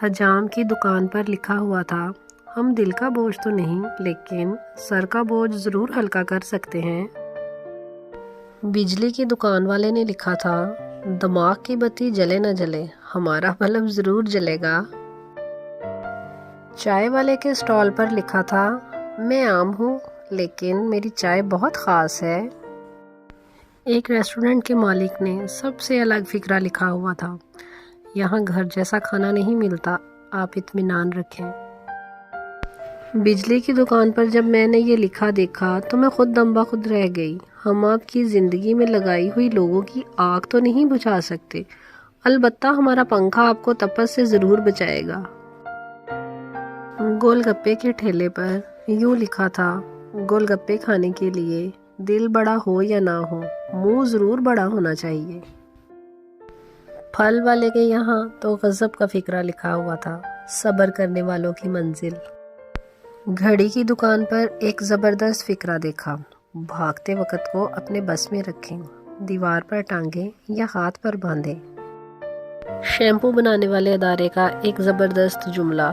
حجام کی دکان پر لکھا ہوا تھا، ہم دل کا بوجھ تو نہیں لیکن سر کا بوجھ ضرور ہلکا کر سکتے ہیں۔ بجلی کی دکان والے نے لکھا تھا، دماغ کی بتی جلے نہ جلے ہمارا بلب ضرور جلے گا۔ چائے والے کے سٹال پر لکھا تھا، میں عام ہوں لیکن میری چائے بہت خاص ہے۔ ایک ریسٹورنٹ کے مالک نے سب سے الگ فقرہ لکھا ہوا تھا، یہاں گھر جیسا کھانا نہیں ملتا، آپ اطمینان رکھیں۔ بجلی کی دکان پر جب میں نے یہ لکھا دیکھا تو میں خود دم بخود رہ گئی۔ ہم آپ کی زندگی میں لگائی ہوئی لوگوں کی آگ تو نہیں بجھا سکتے، البتہ ہمارا پنکھا آپ کو تپش سے ضرور بچائے گا۔ گول گپے کے ٹھیلے پر یوں لکھا تھا، گول گپے کھانے کے لیے دل بڑا ہو یا نہ ہو، منہ ضرور بڑا ہونا چاہیے۔ پھل والے کے یہاں تو غضب کا فقرہ لکھا ہوا تھا، صبر کرنے والوں کی منزل۔ گھڑی کی دکان پر ایک زبردست فقرہ دیکھا، بھاگتے وقت کو اپنے بس میں رکھیں، دیوار پر ٹانگیں یا ہاتھ پر باندھیں۔ شیمپو بنانے والے ادارے کا ایک زبردست جملہ،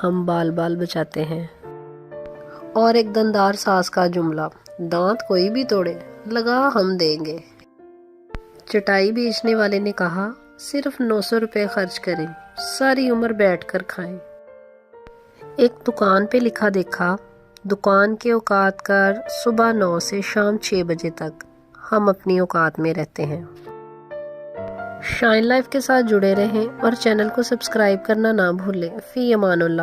ہم بال بال بچاتے ہیں۔ اور ایک دندار ساز کا جملہ، دانت کوئی بھی توڑے لگا ہم دیں گے۔ چٹائی بیچنے والے نے کہا، صرف 900 روپے خرچ کریں، ساری عمر بیٹھ کر کھائیں۔ ایک دکان پہ لکھا دیکھا، دکان کے اوقات کار صبح 9 سے شام 6 بجے تک، ہم اپنی اوقات میں رہتے ہیں۔ شائن لائف کے ساتھ جڑے رہیں اور چینل کو سبسکرائب کرنا نہ بھولیں۔ فی امان اللہ۔